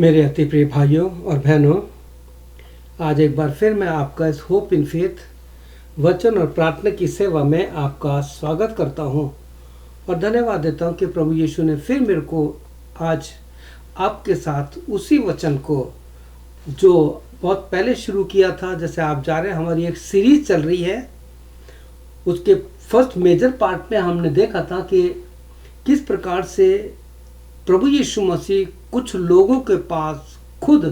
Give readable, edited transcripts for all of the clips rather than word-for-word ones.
मेरे अति प्रिय भाइयों और बहनों, आज एक बार फिर मैं आपका इस होप इन फेथ वचन और प्रार्थना की सेवा में आपका स्वागत करता हूं और धन्यवाद देता हूं कि प्रभु यीशु ने फिर मेरे को आज आपके साथ उसी वचन को जो बहुत पहले शुरू किया था। जैसे आप जा रहे हैं, हमारी एक सीरीज चल रही है। उसके फर्स्ट मेजर पार्ट में हमने देखा था कि किस प्रकार से प्रभु यीशु मसीह कुछ लोगों के पास खुद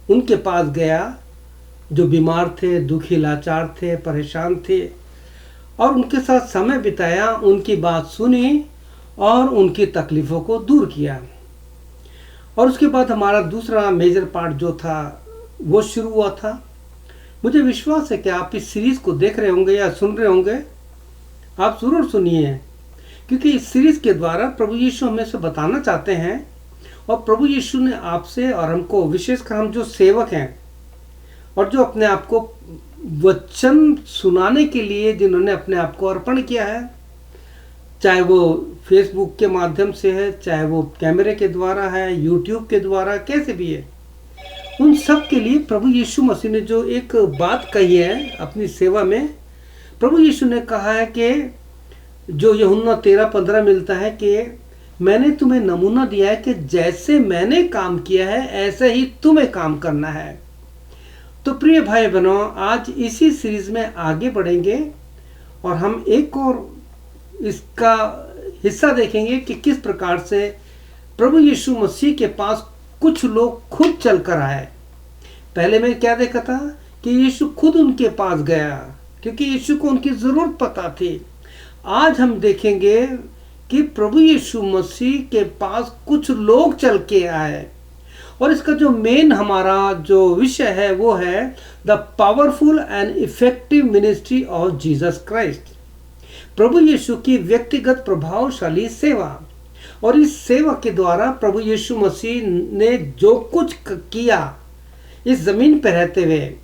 उनके पास गया जो बीमार थे, दुखी, लाचार थे, परेशान थे, और उनके साथ समय बिताया, उनकी बात सुनी और उनकी तकलीफ़ों को दूर किया। और उसके बाद हमारा दूसरा मेजर पार्ट जो था वो शुरू हुआ था। मुझे विश्वास है कि आप इस सीरीज़ को देख रहे होंगे या सुन रहे होंगे। आप ज़रूर सुनिए, क्योंकि इस सीरीज़ के द्वारा प्रभु यीशु हमें से बताना चाहते हैं, और प्रभु यीशु ने आपसे और हमको, विशेषकर हम जो सेवक हैं और जो अपने आप को वचन सुनाने के लिए जिन्होंने अपने आप को अर्पण किया है, चाहे वो फेसबुक के माध्यम से है, चाहे वो कैमरे के द्वारा है, यूट्यूब के द्वारा, कैसे भी है, उन सब के लिए प्रभु यीशु मसीह ने जो एक बात कही है अपनी सेवा में, प्रभु यीशु ने कहा है कि जो यूहन्ना 13:15 मिलता है कि मैंने तुम्हें नमूना दिया है कि जैसे मैंने काम किया है ऐसे ही तुम्हें काम करना है। तो प्रिय भाई बहनों, आज इसी सीरीज में आगे बढ़ेंगे और हम एक और इसका हिस्सा देखेंगे कि किस प्रकार से प्रभु यीशु मसीह के पास कुछ लोग खुद चल कर आए। पहले मैं क्या देखा था कि यीशु खुद उनके पास गया, क्योंकि यीशु को उनकी ज़रूरत पता थी। आज हम देखेंगे कि प्रभु यीशु मसीह के पास कुछ लोग चल के आए, और इसका जो मेन हमारा जो विषय है वो है the powerful and effective ministry of Jesus Christ. प्रभु यीशु की व्यक्तिगत प्रभावशाली सेवा। और इस सेवा के द्वारा प्रभु यीशु मसीह ने जो कुछ किया इस जमीन पर रहते हुए,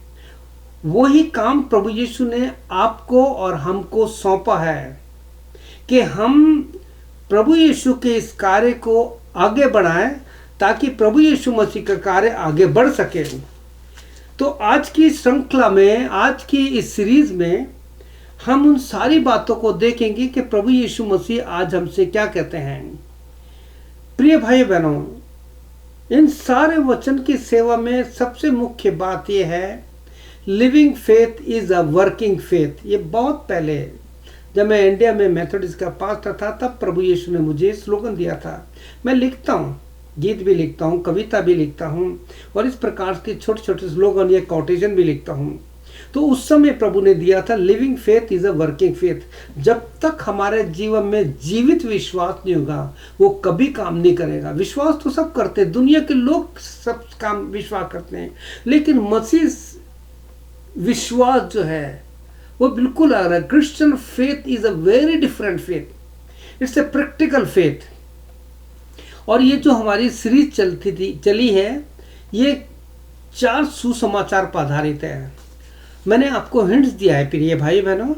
वही काम प्रभु यीशु ने आपको और हमको सौंपा है कि हम प्रभु यीशु के इस कार्य को आगे बढ़ाएं, ताकि प्रभु यीशु मसीह का कार्य आगे बढ़ सके। तो आज की श्रृंखला में, आज की इस सीरीज में हम उन सारी बातों को देखेंगे कि प्रभु यीशु मसीह आज हमसे क्या कहते हैं। प्रिय भाई बहनों, इन सारे वचन की सेवा में सबसे मुख्य बात यह है, living faith is a working faith. ये बहुत पहले जब मैं इंडिया में मेथोडिस्ट का पास्टर था, तब प्रभु यीशु ने मुझे स्लोगन दिया था। मैं लिखता हूँ, गीत भी लिखता हूँ, कविता भी लिखता हूँ, और इस प्रकार के छोटे छोटे स्लोगन या कोटेशन भी लिखता हूँ। तो उस समय प्रभु ने दिया था, living faith is a working faith. जब तक हमारे जीवन में जीवित विश्वास नहीं होगा, वो कभी काम नहीं करेगा। विश्वास तो सब करते हैं, दुनिया के लोग सब काम विश्वास करते हैं, लेकिन मसीह विश्वास जो है वो बिल्कुल आ रहा है। Christian faith is a very different faith, it's a practical faith. और ये जो हमारी सीरीज चली है, ये 4 सुसमाचार पर आधारित है। मैंने आपको हिंट्स दिया है प्रिय भाई बहनों,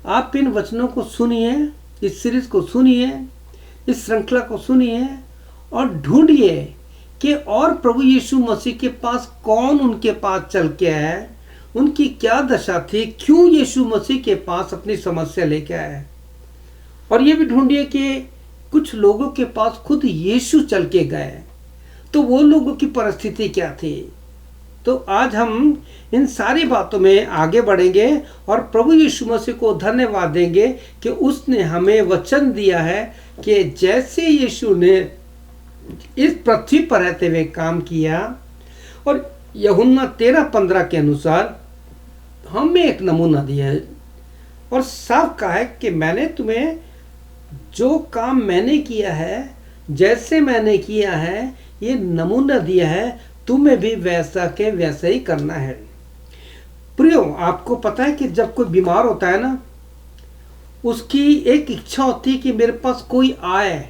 आप इन वचनों को सुनिए, इस सीरीज को सुनिए, इस श्रृंखला को सुनिए और ढूंढिए कि और प्रभु यीशु मसीह के पास कौन उनके पास चल के आया, उनकी क्या दशा थी, क्यों यीशु मसीह के पास अपनी समस्या लेके आए। और ये भी ढूंढिए कि कुछ लोगों के पास खुद यीशु चल के गए, तो वो लोगों की परिस्थिति क्या थी। तो आज हम इन सारी बातों में आगे बढ़ेंगे और प्रभु यीशु मसीह को धन्यवाद देंगे कि उसने हमें वचन दिया है कि जैसे यीशु ने इस पृथ्वी पर रहते हुए काम किया, और यूहन्ना 13:15 के अनुसार हमें एक नमूना दिया है, और साफ कहा है कि मैंने तुम्हें जो काम मैंने किया है, जैसे मैंने किया है, ये नमूना दिया है, तुम्हें भी वैसा के वैसा ही करना है। प्रियो, आपको पता है कि जब कोई बीमार होता है ना, उसकी एक इच्छा होती है कि मेरे पास कोई आए,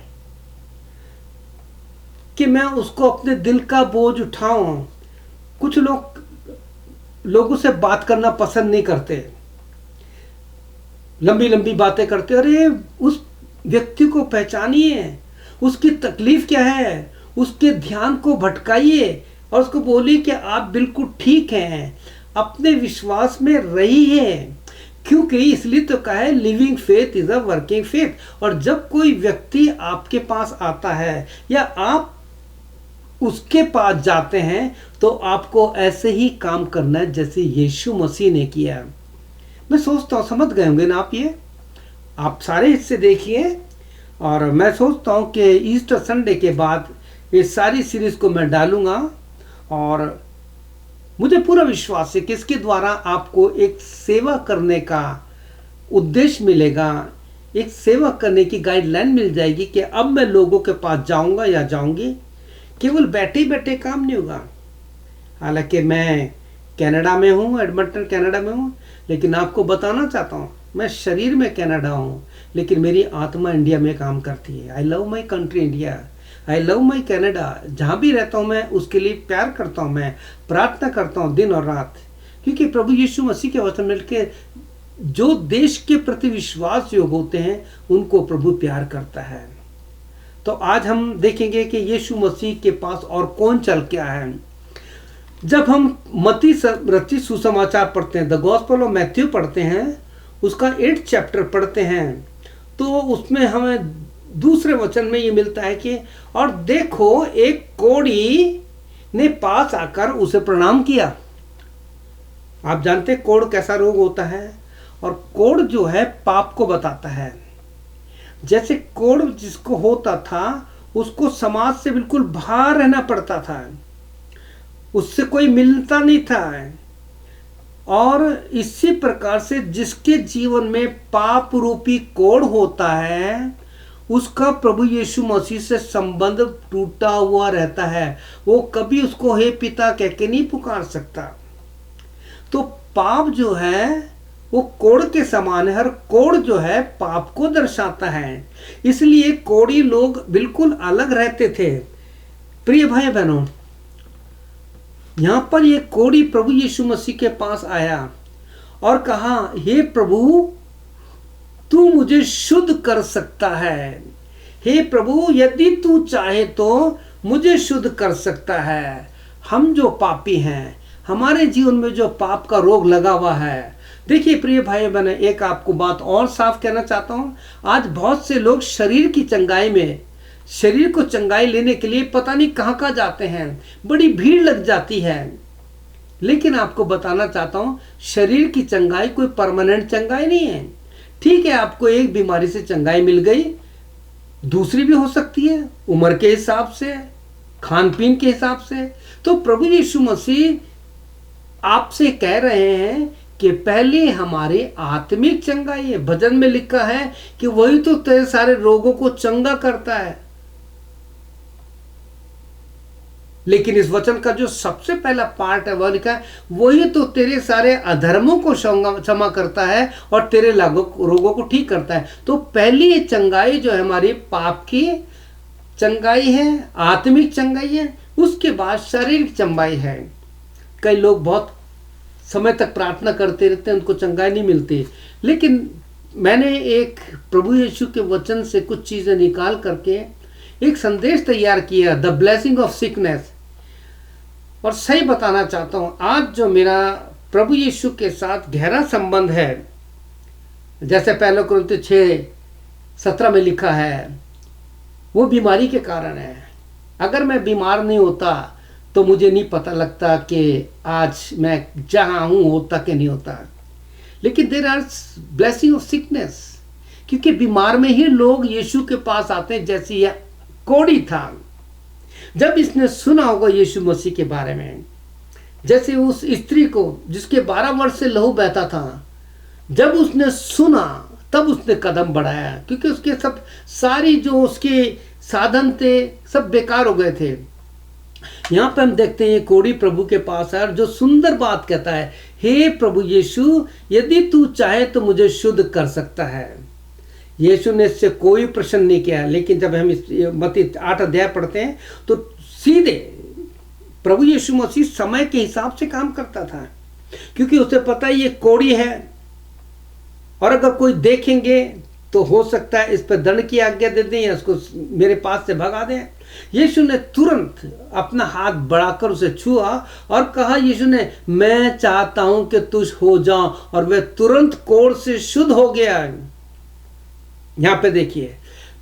कि मैं उसको अपने दिल का बोझ उठाऊं। कुछ लोगों से बात करना पसंद नहीं करते, लंबी लंबी बातें करते। अरे उस व्यक्ति को पहचानिए, उसकी तकलीफ क्या है, उसके ध्यान को भटकाइए और उसको बोलिए कि आप बिल्कुल ठीक हैं, अपने विश्वास में रहिए। क्योंकि इसलिए तो कहा है living faith is a working faith. और जब कोई व्यक्ति आपके पास आता है या आप उसके पास जाते हैं तो आपको ऐसे ही काम करना है जैसे यीशु मसीह ने किया। मैं सोचता हूँ समझ गए होंगे ना आप, ये आप सारे हिस्से देखिए। और मैं सोचता हूँ कि ईस्टर संडे के बाद ये सारी सीरीज को मैं डालूंगा और मुझे पूरा विश्वास है कि इसके द्वारा आपको एक सेवा करने का उद्देश्य मिलेगा, एक सेवा करने की गाइडलाइन मिल जाएगी कि अब मैं लोगों के पास जाऊंगा या जाऊंगी। केवल बैठे बैठे काम नहीं होगा। हालांकि मैं कनाडा में हूँ, एडमंटन कनाडा में हूँ, लेकिन आपको बताना चाहता हूँ मैं शरीर में कनाडा हूँ लेकिन मेरी आत्मा इंडिया में काम करती है। I love my country India, I love my Canada. जहाँ भी रहता हूँ मैं उसके लिए प्यार करता हूँ, मैं प्रार्थना करता हूँ दिन और रात, क्योंकि प्रभु यीशु मसीह के वचन मिलकर जो देश के प्रति विश्वास योग होते हैं उनको प्रभु प्यार करता है। तो आज हम देखेंगे कि यीशु मसीह के पास और कौन चल के आया है। जब हम मत्ती रचित सुसमाचार पढ़ते हैं, द गॉस्पेल ऑफ मैथ्यू पढ़ते हैं, उसका 8 चैप्टर पढ़ते हैं, तो उसमें हमें दूसरे वचन में ये मिलता है कि और देखो एक कोढ़ी ने पास आकर उसे प्रणाम किया। आप जानते हैं कोढ़ कैसा रोग होता है, और कोढ़ जो है पाप को बताता है। जैसे कोढ़ जिसको होता था उसको समाज से बिल्कुल बाहर रहना पड़ता था, उससे कोई मिलता नहीं था। और इसी प्रकार से जिसके जीवन में पाप रूपी कोढ़ होता है उसका प्रभु यीशु मसीह से संबंध टूटा हुआ रहता है। वो कभी उसको हे पिता कह के नहीं पुकार सकता। तो पाप जो है वो कोढ़ के समान है, हर कोढ़ जो है पाप को दर्शाता है। इसलिए कोढ़ी लोग बिल्कुल अलग रहते थे। प्रिय भाई बहनों, यहां पर ये कोढ़ी प्रभु यीशु मसीह के पास आया और कहा, हे प्रभु तू मुझे शुद्ध कर सकता है। हे प्रभु यदि तू चाहे तो मुझे शुद्ध कर सकता है। हम जो पापी हैं, हमारे जीवन में जो पाप का रोग लगा हुआ है। देखिए प्रिय भाई बहन, एक आपको बात और साफ कहना चाहता हूं। आज बहुत से लोग शरीर की चंगाई में, शरीर को चंगाई लेने के लिए पता नहीं कहां कहां जाते हैं, बड़ी भीड़ लग जाती है। लेकिन आपको बताना चाहता हूं शरीर की चंगाई कोई परमानेंट चंगाई नहीं है। ठीक है, आपको एक बीमारी से चंगाई मिल गई, दूसरी भी हो सकती है उम्र के हिसाब से, खान पीन के हिसाब से। तो प्रभु यीशु मसीह आपसे कह रहे हैं कि पहले हमारे आत्मिक चंगाई है। भजन में लिखा है कि वही तो तेरे सारे रोगों को चंगा करता है। लेकिन इस वचन का जो सबसे पहला पार्ट है वह लिखा है, वही तो तेरे सारे अधर्मों को क्षमा करता है और तेरे रोगों को ठीक करता है। तो पहली चंगाई जो है हमारी पाप की चंगाई है, आत्मिक चंगाई है, उसके बाद शारीरिक चंगाई है। कई लोग बहुत समय तक प्रार्थना करते रहते हैं, उनको चंगाई नहीं मिलती। लेकिन मैंने एक प्रभु यीशु के वचन से कुछ चीज़ें निकाल करके एक संदेश तैयार किया, द ब्लेसिंग ऑफ सिकनेस। और सही बताना चाहता हूँ, आज जो मेरा प्रभु यीशु के साथ गहरा संबंध है, जैसे पहले कुरिन्थियों 6:17 में लिखा है, वो बीमारी के कारण है। अगर मैं बीमार नहीं होता तो मुझे नहीं पता लगता कि आज मैं जहाँ हूँ होता कि नहीं होता। लेकिन there are blessing of sickness, क्योंकि बीमार में ही लोग यीशु के पास आते हैं। जैसे यह कोढ़ी था, जब इसने सुना होगा यीशु मसीह के बारे में, जैसे उस स्त्री को जिसके 12 वर्ष से लहू बहता था, जब उसने सुना तब उसने कदम बढ़ाया, क्योंकि उसके सब सारी जो उसके साधन थे सब बेकार हो गए थे। यहाँ पे हम देखते हैं कोढ़ी प्रभु के पास है और जो सुंदर बात कहता है, हे प्रभु यीशु यदि तू चाहे तो मुझे शुद्ध कर सकता है। यीशु ने इससे कोई प्रश्न नहीं किया। लेकिन जब हम इस मत्ती 8 अध्याय पढ़ते हैं तो सीधे प्रभु यीशु मसीह समय के हिसाब से काम करता था, क्योंकि उसे पता है ये कोढ़ी है और अगर कोई देखेंगे तो हो सकता है इस पर दंड की आज्ञा दे दें या उसको मेरे पास से भगा दें। यीशु ने तुरंत अपना हाथ बढ़ाकर उसे छुआ और कहा, यीशु ने, मैं चाहता हूं कि तुझ हो जाओ, और वह तुरंत कोढ़ से शुद्ध हो गया। यहां पे देखिए,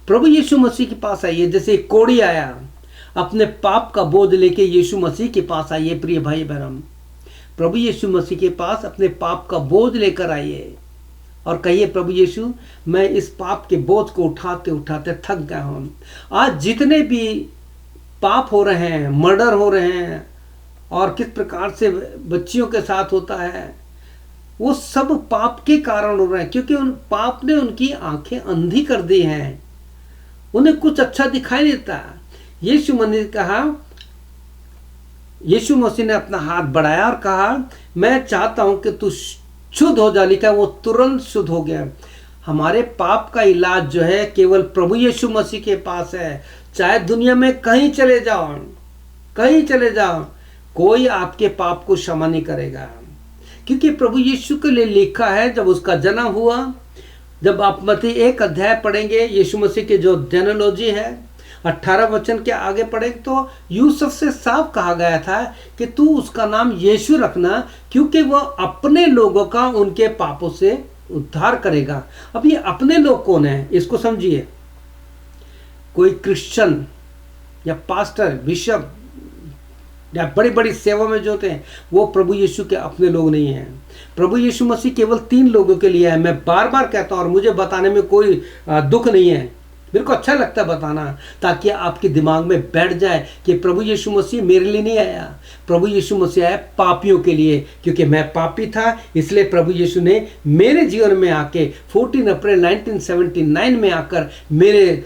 प्रभु यीशु मसीह के पास आइए, जैसे कोढ़ी आया, अपने पाप का बोझ लेके यीशु मसीह के पास आइए। प्रिय भाई बहन, प्रभु यीशु मसीह के पास अपने पाप का बोझ लेकर आइए और कहिए, प्रभु यीशु, मैं इस पाप के बोझ को उठाते उठाते थक गया हूं। आज जितने भी पाप हो रहे हैं, मर्डर हो रहे हैं और किस प्रकार से बच्चियों के साथ होता है, वो सब पाप के कारण हो रहे हैं, क्योंकि उन पाप ने उनकी आंखें अंधी कर दी हैं, उन्हें कुछ अच्छा दिखाई देता। यीशु मसीह ने कहा, यीशु मसीह ने अपना हाथ बढ़ाया और कहा, मैं चाहता हूं कि तू शुद्ध हो जा। लिखा, वो तुरंत शुद्ध हो गया। हमारे पाप का इलाज जो है केवल प्रभु यीशु मसीह के पास है। चाहे दुनिया में कहीं चले जाओ, कहीं चले जाओ, कोई आपके पाप को क्षमा नहीं करेगा, क्योंकि प्रभु यीशु के लिए लिखा है, जब उसका जन्म हुआ, जब आप मत्ती 1 अध्याय पढ़ेंगे, यीशु मसीह की जो जेनेलॉजी है 18 वचन के आगे पढ़े तो यूसुफ से साफ कहा गया था कि तू उसका नाम यीशु रखना, क्योंकि वह अपने लोगों का उनके पापों से उद्धार करेगा। अब ये अपने लोग कौन है, इसको समझिए। कोई क्रिश्चियन या पास्टर, बिशप या बड़ी बड़ी सेवा में जो होते हैं, वो प्रभु यीशु के अपने लोग नहीं हैं। प्रभु यीशु मसीह केवल 3 लोगों के लिए है। मैं बार बार कहता हूँ और मुझे बताने में कोई दुख नहीं है, मेरे को अच्छा लगता है बताना, ताकि आपके दिमाग में बैठ जाए कि प्रभु यीशु मसीह मेरे लिए नहीं आया, प्रभु यीशु मसीह आया पापियों के लिए। क्योंकि मैं पापी था, इसलिए प्रभु यीशु ने मेरे जीवन में आके 14 अप्रैल 1979 में आकर मेरे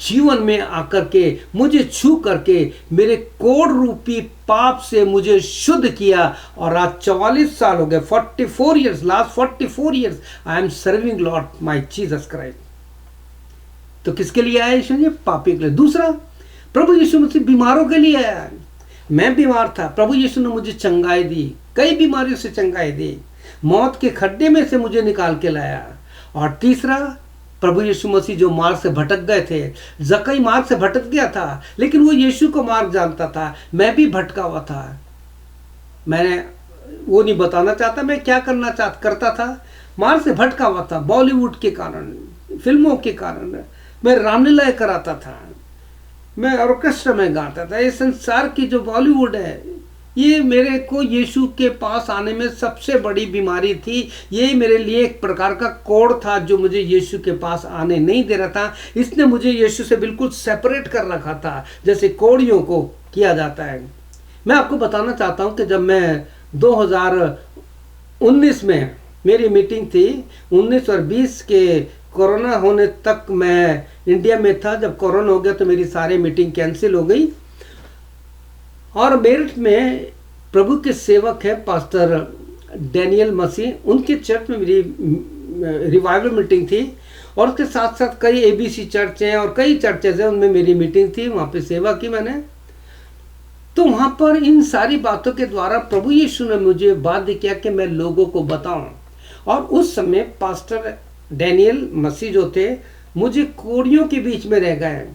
जीवन में आकर के मुझे छू करके मेरे कोढ़ रूपी पाप से मुझे शुद्ध किया। और आज 44 साल हो गए, 44 years, last 44 years I am serving Lord my Jesus Christ. तो किसके लिए आया यीशु जी? पापी के लिए। दूसरा, प्रभु यीशु मसीह बीमारों के लिए आया। मैं बीमार था, प्रभु यीशु ने मुझे चंगाई दी, कई बीमारियों से चंगाई दी, मौत के खड्डे में से मुझे निकाल के लाया। और तीसरा, प्रभु यीशु मसीह जो मार्ग से भटक गए थे, जक्कई मार्ग से भटक गया था, लेकिन वो यीशु को मार्ग जानता था। मैं भी भटका हुआ था, मैंने वो नहीं बताना चाहता मैं क्या करता था। मार्ग से भटका हुआ था, बॉलीवुड के कारण, फिल्मों के कारण। मैं रामलीलाएं कराता था, मैं ऑर्केस्ट्रा में गाता था। ये संसार की जो बॉलीवुड है, ये मेरे को यीशु के पास आने में सबसे बड़ी बीमारी थी। ये मेरे लिए एक प्रकार का कोढ़ था जो मुझे यीशु के पास आने नहीं दे रहा था। इसने मुझे यीशु से बिल्कुल सेपरेट कर रखा था, जैसे कोढ़ियों को किया जाता है। मैं आपको बताना चाहता हूँ कि जब मैं 2019 में मेरी मीटिंग थी, 19 और 20 के कोरोना होने तक मैं इंडिया में था। जब कोरोना हो गया तो मेरी सारी मीटिंग कैंसिल हो गई। और मेरठ में प्रभु के सेवक है पास्टर डैनियल मसीह, उनके चर्च में मेरी रिवाइवल मीटिंग थी। और उसके साथ साथ कई ABC चर्च हैं और कई चर्चेज हैं, उनमें मेरी मीटिंग थी, वहाँ पे सेवा की मैंने। तो वहाँ पर इन सारी बातों के द्वारा प्रभु यीशु ने मुझे बाध्य किया कि मैं लोगों को बताऊं। और उस समय पास्टर डैनियल मसीह जो थे, मुझे कोढ़ियों के बीच में रह गए,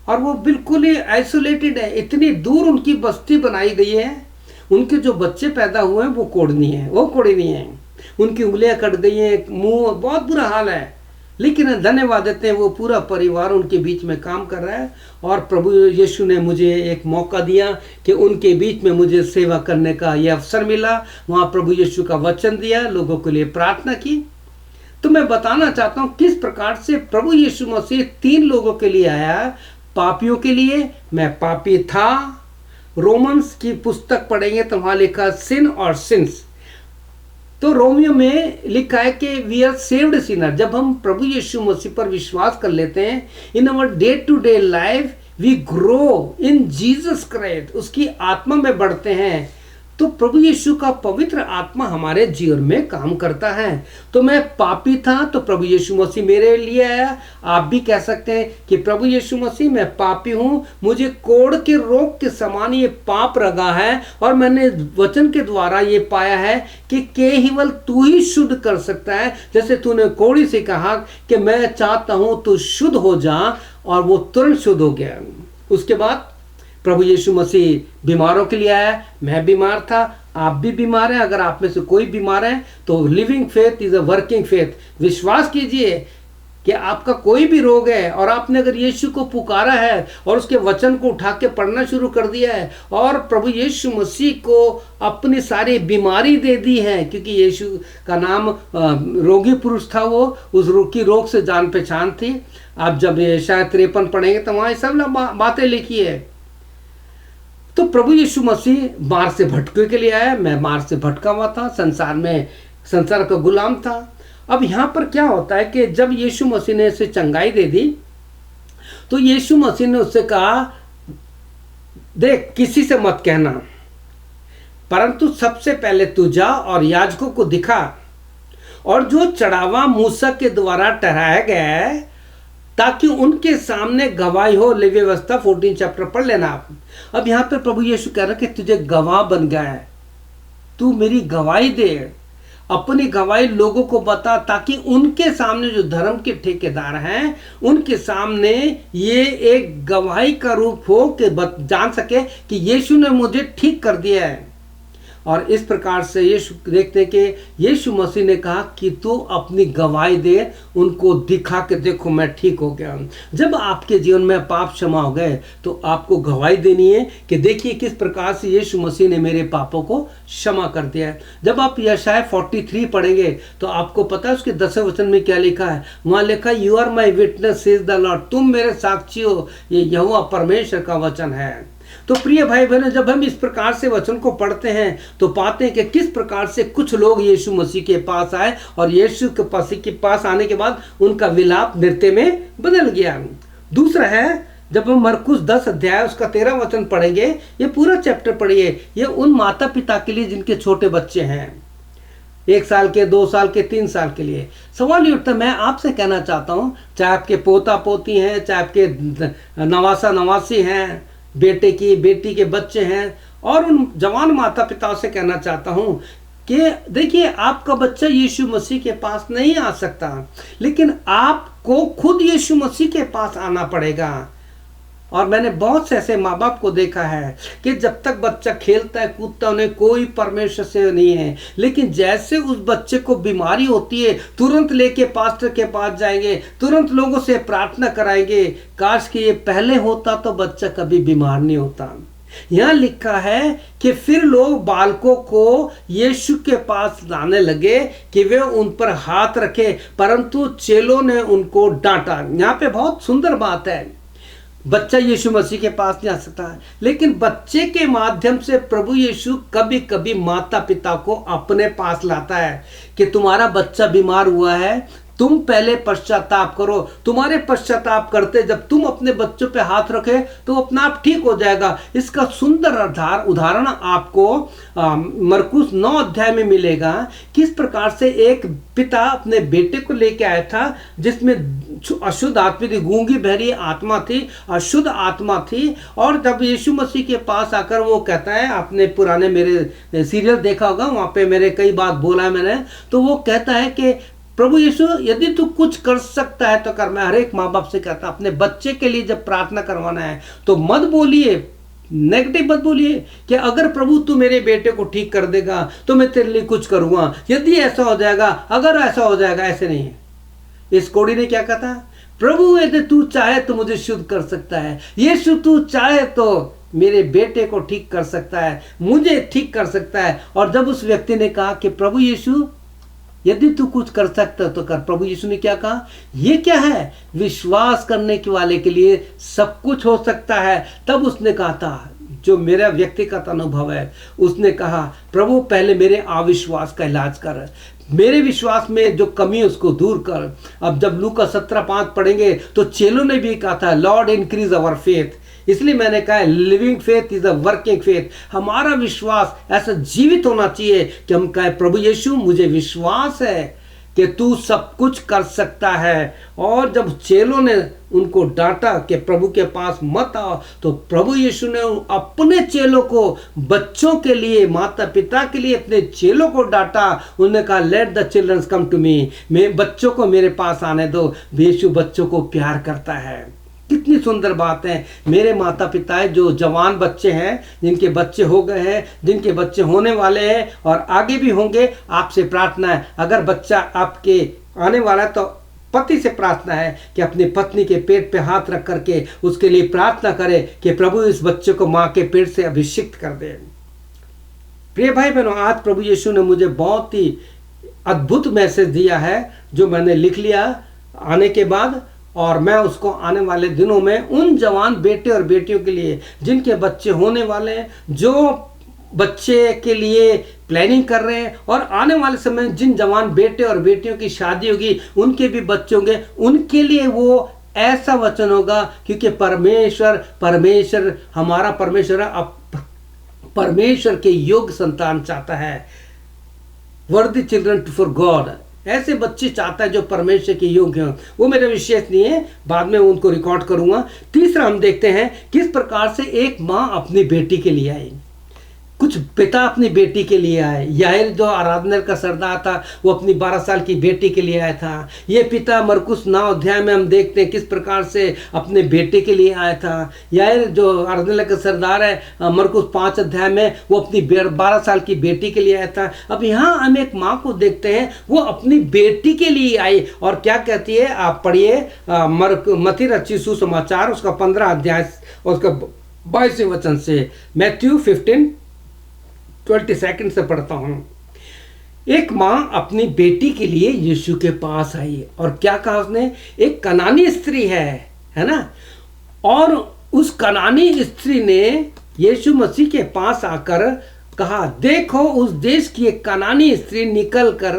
और वो बिल्कुल ही आइसोलेटेड है। इतनी दूर उनकी बस्ती बनाई गई है, उनके जो बच्चे पैदा हुए हैं वो कोढ़नी है, वो कोढ़ी नहीं है। उनकी उंगलियां कट गई हैं, मुंह, बहुत बुरा हाल है। लेकिन धन्यवाद देते हैं, वो पूरा परिवार उनके बीच में काम कर रहा है। और प्रभु यीशु ने मुझे एक मौका दिया कि उनके बीच में मुझे सेवा करने का ये अवसर मिला। वहाँ प्रभु यीशु का वचन दिया, लोगों के लिए प्रार्थना की। तो मैं बताना चाहता हूँ किस प्रकार से प्रभु यीशु मसीह 3 लोगों के लिए आया। पापियों के लिए, मैं पापी था। रोमन्स की पुस्तक पढ़ेंगे तो वहाँ लिखा सिन और सिंस। तो रोमियो में लिखा है कि वी आर सेव्ड सिनर। जब हम प्रभु यीशु मसीह पर विश्वास कर लेते हैं, in our day to day life we grow in Jesus Christ, उसकी आत्मा में बढ़ते हैं, तो प्रभु यीशु का पवित्र आत्मा हमारे जीवन में काम करता है। तो मैं पापी था तो प्रभु यीशु मसीह मेरे लिए आया। आप भी कह सकते हैं कि प्रभु यीशु मसीह, मैं पापी हूँ, मुझे कोढ़ के रोग के समान ये पाप लगा है, और मैंने वचन के द्वारा ये पाया है कि केवल तू ही शुद्ध कर सकता है। जैसे तूने कोढ़ी से कहा कि मैं चाहता हूँ तू शुद्ध हो जा, और वो तुरंत शुद्ध हो गया। उसके बाद प्रभु यीशु मसीह बीमारों के लिए आया। मैं बीमार था, आप भी बीमार हैं। अगर आप में से कोई बीमार है तो living faith is a working faith. विश्वास कीजिए कि आपका कोई भी रोग है और आपने अगर यीशु को पुकारा है और उसके वचन को उठा के पढ़ना शुरू कर दिया है और प्रभु यीशु मसीह को अपनी सारी बीमारी दे दी है, क्योंकि यीशु का नाम रोगी पुरुष था, वो उस रोग की रोग से जान पहचान थी। आप जब शायद 53 पढ़ेंगे तो वहाँ सब बातें लिखी है। तो प्रभु यीशु मसीह मार से भटके के लिए आया। मैं मार से भटका हुआ था, संसार का गुलाम था। अब यहाँ पर क्या होता है कि जब यीशु मसीह ने उसे चंगाई दे दी तो यीशु मसीह ने उससे कहा, देख किसी से मत कहना, परंतु सबसे पहले तू जा और याजकों को दिखा, और जो चढ़ावा मूसा के द्वारा ठहराया गया है ताकि उनके सामने गवाही हो। लेवी व्यवस्था 14 चैप्टर पढ़ लेना आप। अब यहाँ पर प्रभु यीशु कह रहा है कि तुझे गवाह बन गया है, तू मेरी गवाही दे, अपनी गवाही लोगों को बता, ताकि उनके सामने जो धर्म के ठेकेदार हैं उनके सामने ये एक गवाही का रूप हो कि जान सके कि यीशु ने मुझे ठीक कर दिया है। और इस प्रकार से यीशु देखते हैं कि यीशु मसीह ने कहा कि तू अपनी गवाही दे, उनको दिखा के देखो मैं ठीक हो गया। जब आपके जीवन में पाप क्षमा हो गए तो आपको गवाही देनी है कि देखिए किस प्रकार से यीशु मसीह ने मेरे पापों को क्षमा कर दिया है। जब आप यशायाह 43 पढ़ेंगे तो आपको पता है उसके 10वें वचन में क्या लिखा है। वहाँ लिखा, you are my witness says the Lord, तुम मेरे साक्षी हो। ये यहोवा परमेश्वर का वचन है। तो प्रिय भाई बहनों, जब हम इस प्रकार से वचन को पढ़ते हैं तो पाते हैं कि किस प्रकार से कुछ लोग यीशु मसीह के पास आए और यीशु के पास आने के बाद उनका विलाप नृत्य में बदल गया। दूसरा है, जब हम मरकुस 10 अध्याय उसका 13 वचन पढ़ेंगे, ये पूरा चैप्टर पढ़िए, ये उन माता पिता के लिए जिनके छोटे बच्चे हैं, 1 साल के, 2 साल के, 3 साल के लिए। सवाल ये उठता है, मैं आपसे कहना चाहता हूँ, चाहे आपके पोता पोती हैं, चाहे आपके नवासा नवासी हैं, बेटे की बेटी के बच्चे हैं, और उन जवान माता पिताओं से कहना चाहता हूं कि देखिए आपका बच्चा यीशु मसीह के पास नहीं आ सकता, लेकिन आपको खुद यीशु मसीह के पास आना पड़ेगा। और मैंने बहुत से ऐसे माँ बाप को देखा है कि जब तक बच्चा खेलता है कूदता, उन्हें कोई परमेश्वर से नहीं है, लेकिन जैसे उस बच्चे को बीमारी होती है तुरंत लेके पास्टर के पास जाएंगे, तुरंत लोगों से प्रार्थना कराएंगे। काश कि ये पहले होता तो बच्चा कभी बीमार नहीं होता। यहाँ लिखा है कि फिर लोग बालकों को यीशु के पास लाने लगे कि वे उन पर हाथ रखे, परंतु चेलों ने उनको डांटा। यहाँ पे बहुत सुंदर बात है, बच्चा यीशु मसीह के पास नहीं आ सकता है, लेकिन बच्चे के माध्यम से प्रभु यीशु कभी कभी माता पिता को अपने पास लाता है कि तुम्हारा बच्चा बीमार हुआ है, तुम पहले पश्चाताप करो। तुम्हारे पश्चाताप करते जब तुम अपने बच्चों पे हाथ रखे तो अपना आप ठीक हो जाएगा। इसका सुंदर उदाहरण आपको मरकुस 9 अध्याय में मिलेगा। किस प्रकार से एक पिता अपने बेटे को लेके आया था जिसमें अशुद्ध आत्मा थी, गूंगी बहरी आत्मा थी, अशुद्ध आत्मा थी। और जब यीशु मसीह के पास आकर वो कहता है, आपने पुराने मेरे सीरियल देखा होगा, वहाँ पे मेरे कई बात बोला है मैंने, तो वो कहता है कि प्रभु यीशु यदि तू कुछ कर सकता है तो कर। मैं हर एक माँ बाप से कहता अपने बच्चे के लिए जब प्रार्थना करवाना है तो मत बोलिए नेगेटिव, मत बोलिए कि अगर प्रभु तू मेरे बेटे को ठीक कर देगा तो मैं तेरे लिए कुछ करूँगा, यदि ऐसा हो जाएगा, अगर ऐसा हो जाएगा। ऐसे नहीं है। इस कोड़ी ने क्या कहा था, प्रभु यदि तू चाहे तो मुझे शुद्ध कर सकता है, यीशु तू चाहे तो मेरे बेटे को ठीक कर सकता है, मुझे ठीक कर सकता है। और जब उस व्यक्ति ने कहा कि प्रभु यीशु यदि तू कुछ कर सकता तो कर, प्रभु यीशु ने क्या कहा, ये क्या है, विश्वास करने के वाले के लिए सब कुछ हो सकता है। तब उसने कहा था, जो मेरा व्यक्तिगत अनुभव है, उसने कहा प्रभु पहले मेरे अविश्वास का इलाज कर, मेरे विश्वास में जो कमी है उसको दूर कर। अब जब लूका 17:5 पढ़ेंगे तो चेलों ने भी कहा था, लॉर्ड इंक्रीज आवर फेथ, इसलिए मैंने कहा है living faith is a working faith. हमारा विश्वास ऐसा जीवित होना चाहिए कि हम कहें प्रभु यीशु मुझे विश्वास है कि तू सब कुछ कर सकता है। और जब चेलों ने उनको डांटा कि प्रभु के पास मत आओ, तो प्रभु यीशु ने अपने चेलों को, बच्चों के लिए, माता पिता के लिए अपने चेलों को डांटा। उन्होंने कहा let the children come to me, मैं बच्चों को मेरे पास आने दो। यीशु बच्चों को प्यार करता है। कितनी सुंदर बात है। मेरे माता पिता है जो जवान बच्चे हैं, जिनके बच्चे हो गए हैं, जिनके बच्चे होने वाले हैं और आगे भी होंगे, आपसे प्रार्थना है अगर बच्चा आपके आने वाला है तो पति से प्रार्थना है कि अपनी पत्नी के पेट पे हाथ रख करके उसके लिए प्रार्थना करे कि प्रभु इस बच्चे को माँ के पेट से अभिषिक्त कर दे। प्रिय भाई बहनों, आज प्रभु यीशु ने मुझे बहुत ही अद्भुत मैसेज दिया है जो मैंने लिख लिया आने के बाद, और मैं उसको आने वाले दिनों में उन जवान बेटे और बेटियों के लिए जिनके बच्चे होने वाले हैं, जो बच्चे के लिए प्लानिंग कर रहे हैं, और आने वाले समय जिन जवान बेटे और बेटियों की शादी होगी, उनके भी बच्चे होंगे, उनके लिए वो ऐसा वचन होगा। क्योंकि परमेश्वर हमारा परमेश्वर अब परमेश्वर के योग्य संतान चाहता है। वर्दी चिल्ड्रन फॉर गॉड, ऐसे बच्चे चाहता है जो परमेश्वर के योग्य हों। वो मेरा विशेष नहीं है, बाद में उनको रिकॉर्ड करूंगा। तीसरा हम देखते हैं किस प्रकार से एक माँ अपनी बेटी के लिए आई। कुछ पिता अपनी बेटी के लिए आए। याइर जो आराधना का सरदार था वो अपनी 12 साल की बेटी के लिए आया था। ये पिता मरकुस 9 अध्याय में हम देखते हैं किस प्रकार से अपने बेटे के लिए आया था। याइर जो आराधना का सरदार है मरकुस 5 अध्याय में, वो अपनी 12 साल की बेटी के लिए आया था। अब यहाँ हम एक माँ को देखते हैं, वो अपनी बेटी के लिए आई और क्या कहती है, आप पढ़िए मत्ती रचित सुसमाचार उसका 15 अध्याय और उसका 22वें वचन से, मैथ्यू 15:22 से पढ़ता हूं। एक माँ अपनी बेटी के लिए यीशु के पास आई और क्या कहा उसने, एक कनानी स्त्री है ना, और उस कनानी स्त्री ने यीशु मसीह के पास आकर कहा, देखो उस देश की एक कनानी स्त्री निकल कर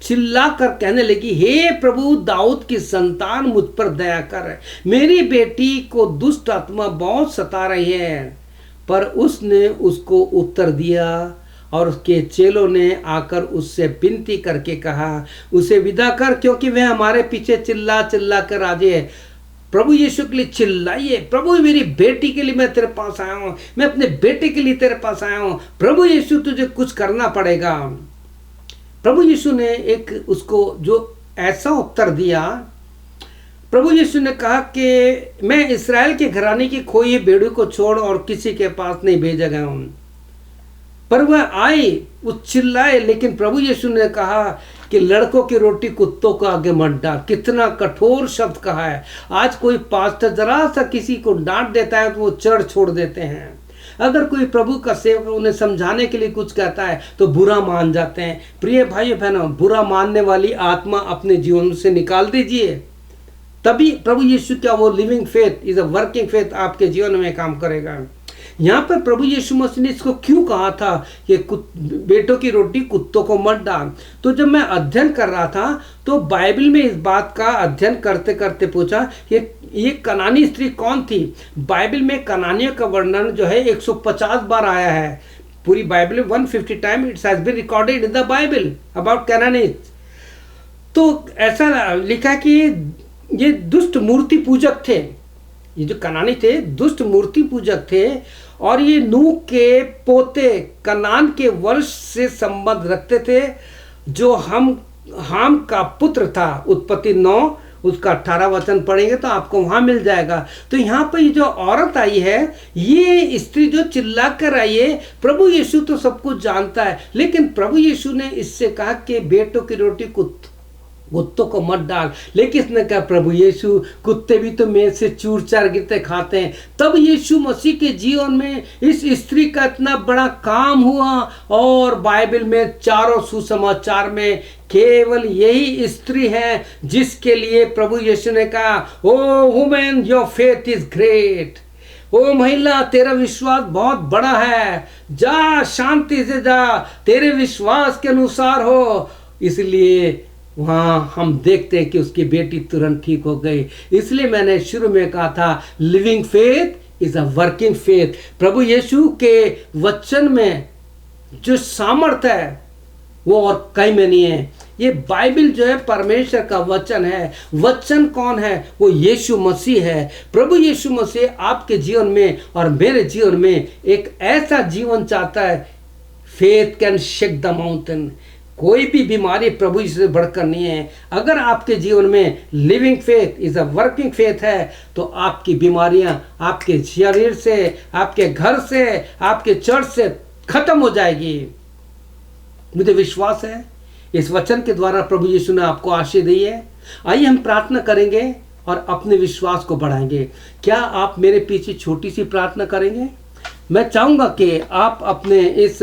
चिल्ला कर कहने लगी, हे प्रभु दाऊद की संतान मुझ पर दया कर, मेरी बेटी को दुष्ट आत्मा बहुत सता रही है। पर उसने उसको उत्तर दिया और उसके चेलों ने आकर उससे विनती करके कहा, उसे विदा कर, क्योंकि वह हमारे पीछे चिल्ला चिल्ला कर राजी है। प्रभु यीशु के लिए चिल्लाइए, प्रभु मेरी बेटी के लिए मैं तेरे पास आया हूँ, मैं अपने बेटे के लिए तेरे पास आया हूँ, प्रभु यीशु तुझे कुछ करना पड़ेगा। प्रभु यीशु ने एक उसको जो ऐसा उत्तर दिया, प्रभु यीशु ने कहा कि मैं इस्राएल के घराने की खोई भेड़ों को छोड़ और किसी के पास नहीं भेजा गया हूं। पर वह आई, वो चिल्लाए, लेकिन प्रभु यीशु ने कहा कि लड़कों की रोटी कुत्तों को आगे मत डाल। कितना कठोर शब्द कहा है। आज कोई पास्टर जरा सा किसी को डांट देता है तो वो चढ़ छोड़ देते हैं। अगर कोई प्रभु का सेवक उन्हें समझाने के लिए कुछ कहता है तो बुरा मान जाते हैं। प्रिय भाइयों बहनों, बुरा मानने वाली आत्मा अपने जीवन से निकाल दीजिए, तभी प्रभु यीशु का वो living faith is a working faith आपके जीवन में काम करेगा। यहाँ पर प्रभु यीशु मसीह ने इसको क्यों कहा था कि बेटों की रोटी कुत्तों को मत डाल। तो जब मैं अध्ययन कर रहा था तो बाइबल में इस बात का अध्ययन करते करते पूछा कि ये कनानी स्त्री कौन थी। बाइबल में कनानियों का वर्णन जो है 150 बार आया है। पूरी बाइबल में 150 time it's has been recorded in the Bible about Canaanites. तो ऐसा लिखा कि ये दुष्ट मूर्ति पूजक थे। ये जो कनानी थे दुष्ट मूर्ति पूजक थे और ये नूह के पोते कनान के वंश से संबंध रखते थे, जो हाम का पुत्र था। उत्पत्ति 9 उसका 18 वचन पढ़ेंगे तो आपको वहां मिल जाएगा। तो यहाँ पर ये जो औरत आई है, ये स्त्री जो चिल्ला कर आई है, प्रभु यीशु तो सब कुछ जानता है, लेकिन प्रभु यीशु ने इससे कहा कि बेटों की रोटी कुत्तों को मत डाल। लेकिन इसने कहा, प्रभु यीशु कुत्ते भी तो मेज से चूर चार गिरते खाते हैं। तब यीशु मसीह के जीवन में इस स्त्री का इतना बड़ा काम हुआ और बाइबल में चारों सुसमाचार में केवल यही स्त्री है जिसके लिए प्रभु यीशु ने कहा, O woman your faith is great. ओ महिला तेरा विश्वास बहुत बड़ा है, जा शांति से जा, तेरे विश्वास के अनुसार हो। इसलिए वहाँ हम देखते हैं कि उसकी बेटी तुरंत ठीक हो गई। इसलिए मैंने शुरू में कहा था living faith is a working faith. प्रभु यीशु के वचन में जो सामर्थ है वो और कहीं में नहीं है। ये बाइबल जो है परमेश्वर का वचन है। वचन कौन है? वो यीशु मसीह है। प्रभु यीशु मसीह आपके जीवन में और मेरे जीवन में एक ऐसा जीवन चाहता है। Faith can shake the mountain. कोई भी बीमारी प्रभु यीशु से बढ़कर नहीं है। अगर आपके जीवन में living faith is a working faith है तो आपकी बीमारियां आपके शरीर से, आपके घर से, आपके चर्च से खत्म हो जाएगी। मुझे विश्वास है इस वचन के द्वारा प्रभु यीशु ने आपको आशीष दी है। आइए हम प्रार्थना करेंगे और अपने विश्वास को बढ़ाएंगे। क्या आप मेरे पीछे छोटी सी प्रार्थना करेंगे? मैं चाहूंगा कि आप अपने इस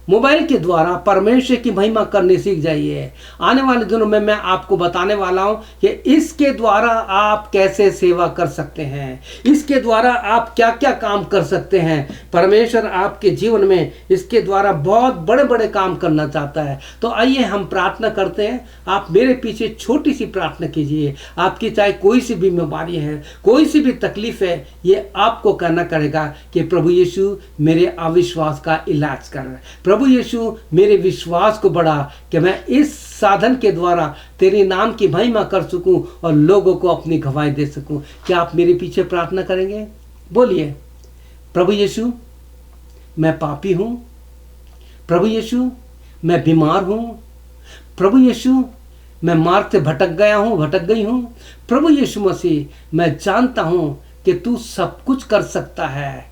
मोबाइल के द्वारा परमेश्वर की महिमा करनी सीख जाइए। आने वाले दिनों में मैं आपको बताने वाला हूं कि इसके द्वारा आप कैसे सेवा कर सकते हैं, इसके द्वारा आप क्या क्या काम कर सकते हैं। परमेश्वर आपके जीवन में इसके द्वारा बहुत बड़े बड़े काम करना चाहता है। तो आइए हम प्रार्थना करते हैं। आप मेरे पीछे छोटी सी प्रार्थना कीजिए। आपकी चाहे कोई सी भी बीमारी है, कोई सी भी तकलीफ है, ये आपको कहना पड़ेगा कि प्रभु यीशु मेरे अविश्वास का इलाज कर। प्रभु यीशु मेरे विश्वास को बढ़ा कि मैं इस साधन के द्वारा तेरे नाम की महिमा कर सकूं और लोगों को अपनी गवाही दे सकूं। क्या आप मेरे पीछे प्रार्थना करेंगे? बोलिए, प्रभु यीशु मैं पापी हूं। प्रभु यीशु मैं बीमार हूं। प्रभु यीशु मैं मार्ग से भटक गई हूं। प्रभु यीशु मसीह मैं जानता हूं कि तू सब कुछ कर सकता है।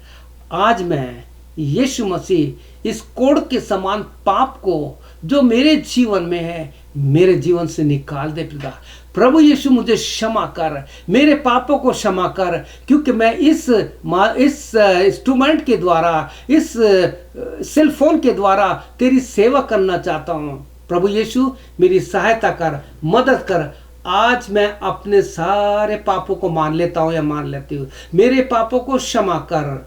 आज मैं यीशु मसीह इस कोड़ के समान पाप को जो मेरे जीवन में है, मेरे जीवन से निकाल दे पिता। प्रभु यीशु मुझे क्षमा कर, मेरे पापों को क्षमा कर, क्योंकि मैं इस इंस्ट्रूमेंट के द्वारा, इस सेल फोन के द्वारा तेरी सेवा करना चाहता हूँ। प्रभु यीशु मेरी सहायता कर, मदद कर। आज मैं अपने सारे पापों को मान लेता हूँ या मान लेती हूँ। मेरे पापों को क्षमा कर।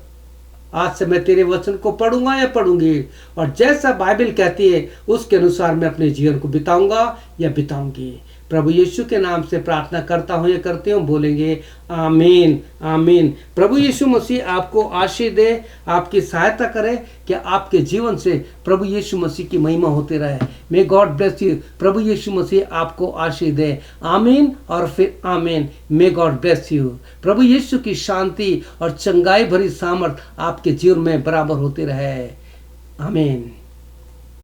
आज से मैं तेरे वचन को पढ़ूंगा या पढ़ूंगी और जैसा बाइबल कहती है उसके अनुसार मैं अपने जीवन को बिताऊंगा या बिताऊंगी। प्रभु यीशु के नाम से प्रार्थना करता हूँ या करती हूँ। बोलेंगे आमीन आमीन। प्रभु यीशु मसीह आपको आशीष दे, आपकी सहायता करे कि आपके जीवन से प्रभु यीशु मसीह की महिमा होती रहे। May God bless you. प्रभु यीशु मसीह आपको आशीष दे। आमीन और फिर आमीन। May God bless you. प्रभु यीशु की शांति और चंगाई भरी सामर्थ आपके जीवन में बराबर होती रहे। आमीन।